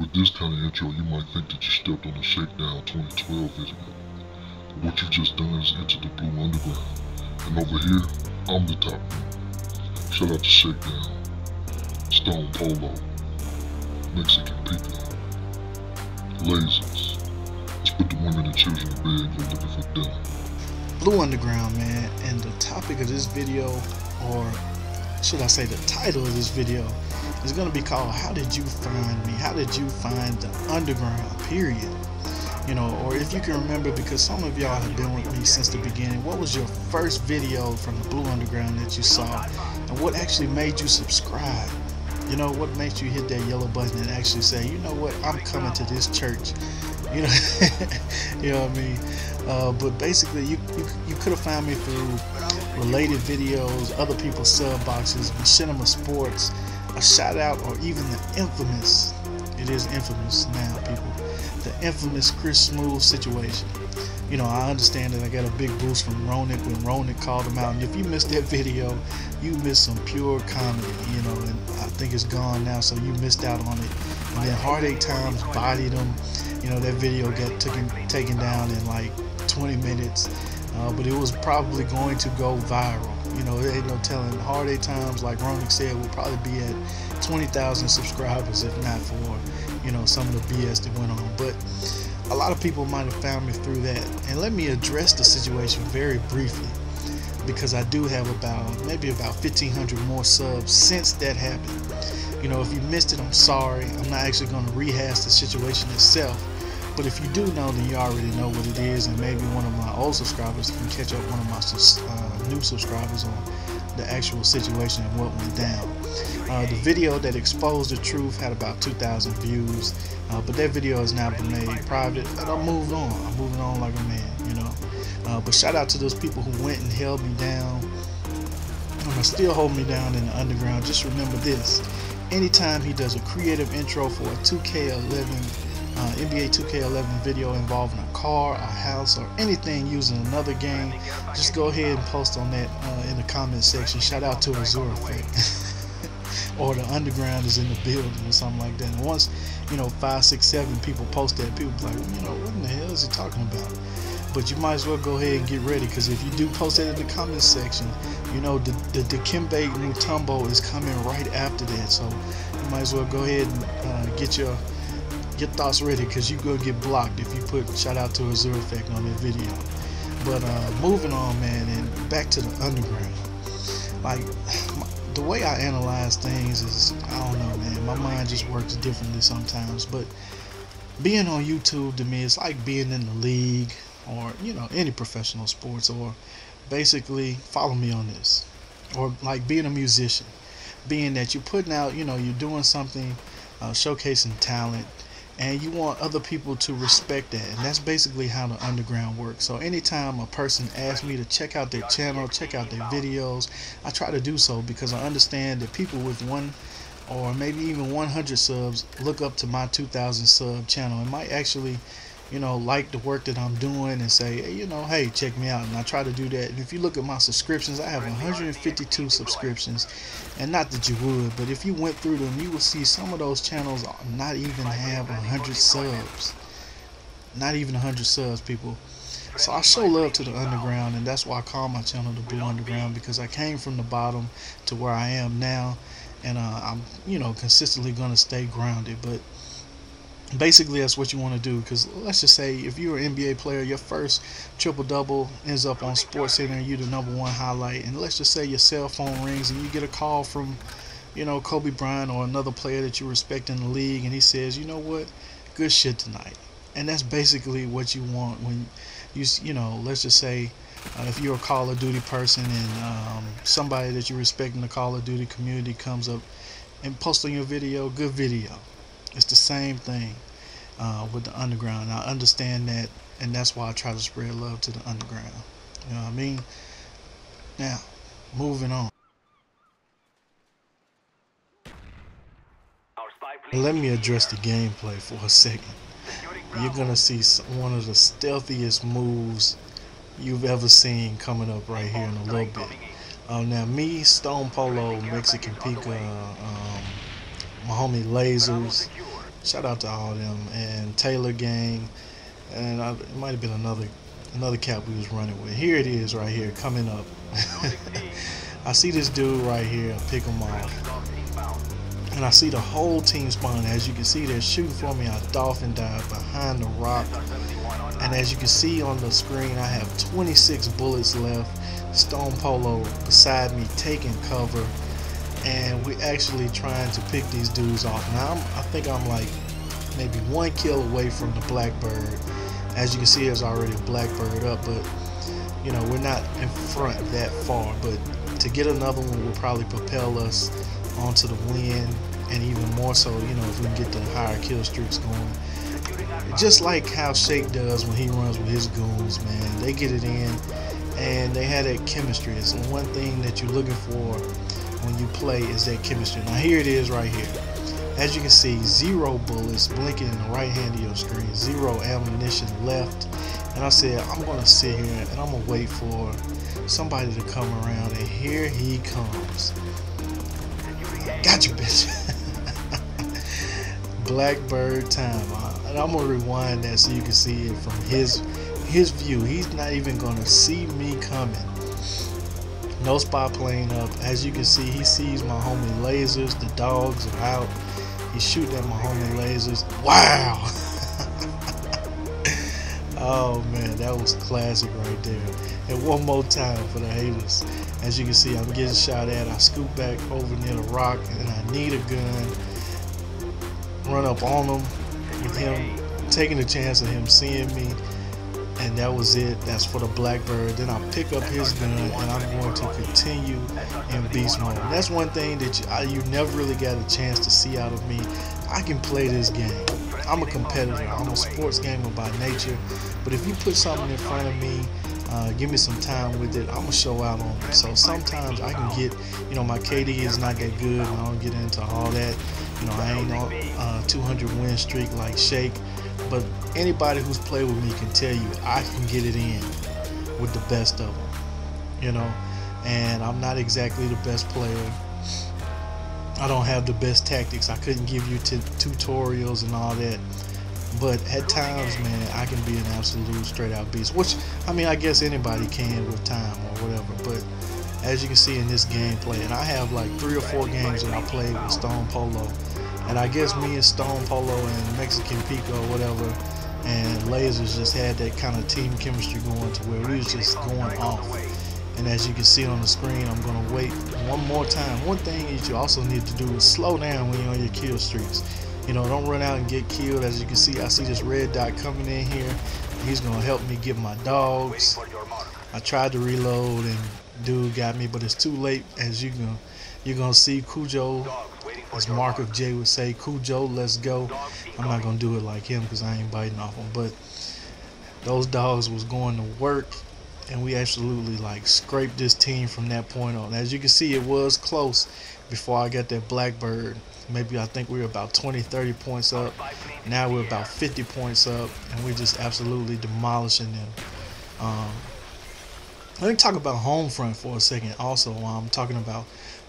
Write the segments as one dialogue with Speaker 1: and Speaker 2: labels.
Speaker 1: With this kind of intro, you might think that you stepped on a Shakedown 2012 video. But what you just done is enter the Blue Underground. And over here, I'm the top man. Shout out to Shakedown, Stone Polo, Mexican Pika, Lasers. Let's put the women and children to bed and go looking for dinner.
Speaker 2: Blue Underground, man, and the topic of this video, or should I say the title of this video, is going to be called How Did You Find Me? How did you find the underground, period? You know, or if you can remember, because some of y'all have been with me since the beginning, what was your first video from the Blue Underground that you saw, and what actually made you subscribe? You know, what makes you hit that yellow button and actually say, you know what, I'm coming to this church. You know, you know what I mean? But basically, you could have found me through related videos, other people's sub boxes, Machinima Sports, a shout out, or even the infamous, it is infamous now, people, the infamous Chris Smooth situation. You know, I understand that I got a big boost from Ronick when Ronick called him out, and if you missed that video, you missed some pure comedy, you know, and I think it's gone now, so you missed out on it. And then Heartache Times bodied him. You know, that video got taken down in like 20 minutes, but it was probably going to go viral. You know, there ain't no telling. Heartache Times, like Ronick said, will probably be at 20,000 subscribers if not for, you know, some of the BS that went on. But a lot of people might have found me through that. And let me address the situation very briefly, because I do have maybe about 1,500 more subs since that happened. You know, if you missed it, I'm sorry. I'm not actually going to rehash the situation itself. But if you do know, then you already know what it is, and maybe one of my old subscribers can catch up one of my new subscribers on the actual situation and what went down. The video that exposed the truth had about 2,000 views, but that video has now been made private, and I'm moving on. I'm moving on like a man, you know. But shout out to those people who went and held me down, and still hold me down in the underground. Just remember this: anytime he does a creative intro for a 2K11 NBA 2K11 video involving a car, a house, or anything using another game, just go ahead and post on that in the comment section. Shout out to Azure Effect. Or the underground is in the building or something like that. And once, you know, 5, 6, 7 people post that, people be like, well, you know, what in the hell is he talking about? But you might as well go ahead and get ready, because if you do post it in the comment section, you know, the Dikembe Mutombo is coming right after that. So you might as well go ahead and get your thoughts ready, because you go get blocked if you put shout out to Azure Effect on that video. But moving on, man, and back to the underground. Like, the way I analyze things is, I don't know, man, my mind just works differently sometimes. But being on YouTube to me, it's like being in the league, or, you know, any professional sports, or basically, follow me on this, or like being a musician, being that you're putting out, you know, you're doing something, showcasing talent, and you want other people to respect that. And that's basically how the underground works. So anytime a person asks me to check out their channel, check out their videos, I try to do so, because I understand that people with 1 or maybe even 100 subs look up to my 2,000 sub channel and might actually, you know, like the work that I'm doing and say, hey, you know, hey, check me out. And I try to do that. And if you look at my subscriptions, I have 152 subscriptions. And not that you would, but if you went through them, you will see some of those channels not even have 100 subs. Not even 100 subs, people. So I show love to the underground, and that's why I call my channel the Blue Underground, because I came from the bottom to where I am now. And I'm, you know, consistently going to stay grounded. But basically, that's what you want to do, because let's just say if you're an NBA player, your first triple-double ends up on SportsCenter and you're the #1 highlight, and let's just say your cell phone rings and you get a call from, you know, Kobe Bryant or another player that you respect in the league, and he says, you know what, good shit tonight. And that's basically what you want when you know, let's just say if you're a Call of Duty person, and somebody that you respect in the Call of Duty community comes up and posts on your video, good video. It's the same thing with the underground. I understand that, and that's why I try to spread love to the underground. You know what I mean? Now, moving on. Let me address the gameplay for a second. You're gonna see one of the stealthiest moves you've ever seen coming up right here in a little bit. Now, me, Stone Polo, Mexican Pika, my homie Lasers, Shout out to all of them, and Taylor Gang, and it might have been another cap we was running with. Here it is right here coming up. I see this dude right here, I pick him off, and I see the whole team spawn. As you can see, they're shooting for me. I dolphin dive behind the rock, and as you can see on the screen, I have 26 bullets left. Stone Polo beside me taking cover, and we're actually trying to pick these dudes off. Now I think I'm like maybe 1 kill away from the Blackbird. As you can see, there's already a Blackbird up, but you know, we're not in front that far. But to get another one will probably propel us onto the win, and even more so, you know, if we can get the higher kill streaks going. Just like how Shake does when he runs with his goons, man. They get it in, and they have that chemistry. It's the one thing that you're looking for when you play is that chemistry. Now here it is right here. As you can see, 0 bullets blinking in the right hand of your screen, 0 ammunition left. And I said, I'm gonna sit here and I'm gonna wait for somebody to come around, and here he comes. Got you, bitch. Blackbird time. And I'm gonna rewind that so you can see it from his view. He's not even gonna see me coming. No spy plane up. As you can see, he sees my homie lasers. The dogs are out. He's shooting at my homie lasers. Wow. Oh man, that was classic right there. And one more time for the haters. As you can see, I'm getting shot at. I scoot back over near the rock, and I need a gun. Run up on him with him taking the chance of him seeing me, and that was it. That's for the Blackbird. Then I pick up his gun, and I'm going to continue in beast mode. And that's one thing that you never really got a chance to see out of me. I can play this game. I'm a competitor. I'm a sports gamer by nature. But if you put something in front of me, give me some time with it, I'm gonna show out on it. So sometimes I can get, you know, my KD is not that good, and I don't get into all that. You know, I ain't on 200 win streak like Shake, but anybody who's played with me can tell you I can get it in with the best of them, you know. And I'm not exactly the best player. I don't have the best tactics. I couldn't give you tutorials and all that. But at times, man, I can be an absolute straight out beast, which, I mean, I guess anybody can with time or whatever. But as you can see in this gameplay, and I have like 3 or 4 games that I played with Stone Polo, and I guess me and Stone Polo and Mexican Pico or whatever and Lasers just had that kind of team chemistry going to where we was just going off. And as you can see on the screen, I'm going to wait one more time. One thing that you also need to do is slow down when you're on your kill streaks. You know, don't run out and get killed. As you can see, I see this red dot coming in here. He's going to help me get my dogs. I tried to reload and dude got me, but it's too late. As you're going to see Cujo, as Mark of J would say, Cujo, let's go. I'm not going to do it like him because I ain't biting off him. But those dogs was going to work, and we absolutely like scraped this team from that point on. As you can see, it was close before I got that Blackbird. Maybe I think we were about 20-30 points up. Now we're about 50 points up, and we're just absolutely demolishing them. Let me talk about Homefront for a second also while I'm talking about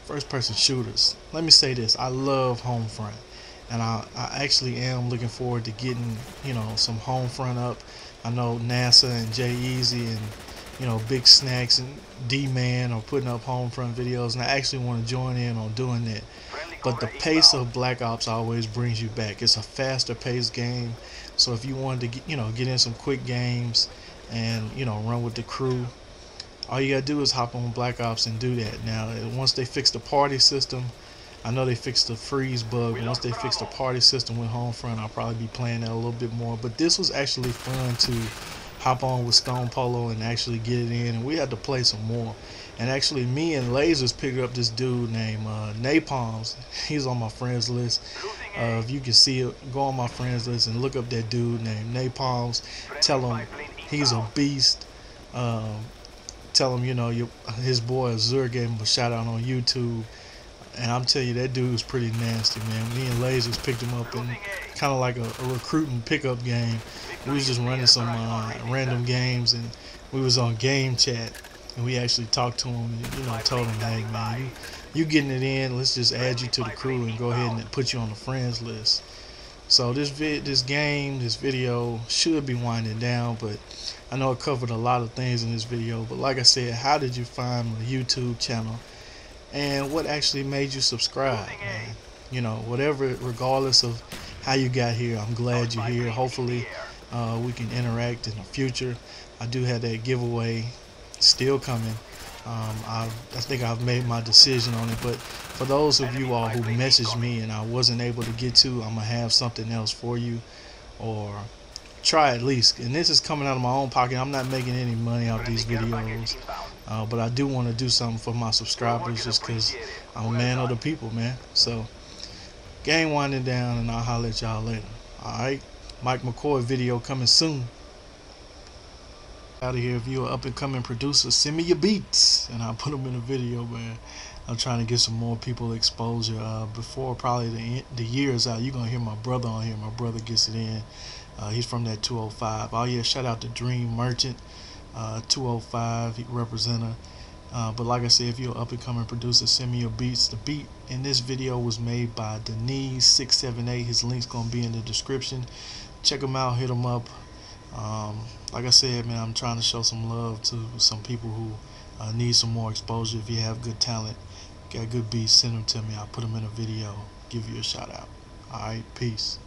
Speaker 2: first person shooters. Let me say this, I love Homefront, and I actually am looking forward to getting, you know, some Homefront up. I know NASA and Jay-Eazy and, you know, Big Snacks and D-Man are putting up Homefront videos, and I actually want to join in on doing that. But the pace of Black Ops always brings you back. It's a faster paced game, so if you wanted to get, you know, get in some quick games and, you know, run with the crew, all you gotta do is hop on Black Ops and do that. Now, once they fix the party system, I know they fixed the freeze bug. Once they fix the party system with Homefront, I'll probably be playing that a little bit more. But this was actually fun to hop on with Stone Polo and actually get it in, and we had to play some more. And actually, me and Lasers picked up this dude named Napalms. He's on my friends list. If you can see it, go on my friends list and look up that dude named Napalms. Tell him he's a beast. Tell him, you know, his boy Azur gave him a shout out on YouTube. And I'm telling you, that dude's pretty nasty, man. Me and Lasers picked him up in kind of like a recruiting pickup game. We was just running some random games, and we was on game chat. And we actually talked to him and, you know, told him, hey, man, you getting it in. Let's just add you to the crew and go ahead and put you on the friends list. So this video should be winding down, but I know I covered a lot of things in this video. But like I said, how did you find my YouTube channel, and what actually made you subscribe, man? You know, whatever, regardless of how you got here, I'm glad you're here. Hopefully we can interact in the future. I do have that giveaway still coming. I think I've made my decision on it, but for those of you all who messaged me and I wasn't able to get to, I'm gonna have something else for you, or try at least. And this is coming out of my own pocket. I'm not making any money off these videos, but I do want to do something for my subscribers, just because I'm a man of the people, man. So game winding down, and I'll holler at y'all later. Alright, Mike McCoy video coming soon. Out of here. If you're an up and coming producer, send me your beats and I'll put them in a video, man. I'm trying to get some more people exposure before probably the year is out. You're gonna hear my brother on here. My brother gets it in. He's from that 205. Oh yeah, shout out to Dream Merchant, 205 representative. But like I said, if you're an up and coming producer, send me your beats. The beat in this video was made by Denise678. His link's gonna be in the description. Check him out, hit him up. Like I said, man, I'm trying to show some love to some people who need some more exposure. If you have good talent, got good beats, send them to me. I'll put them in a video, give you a shout out. Alright, peace.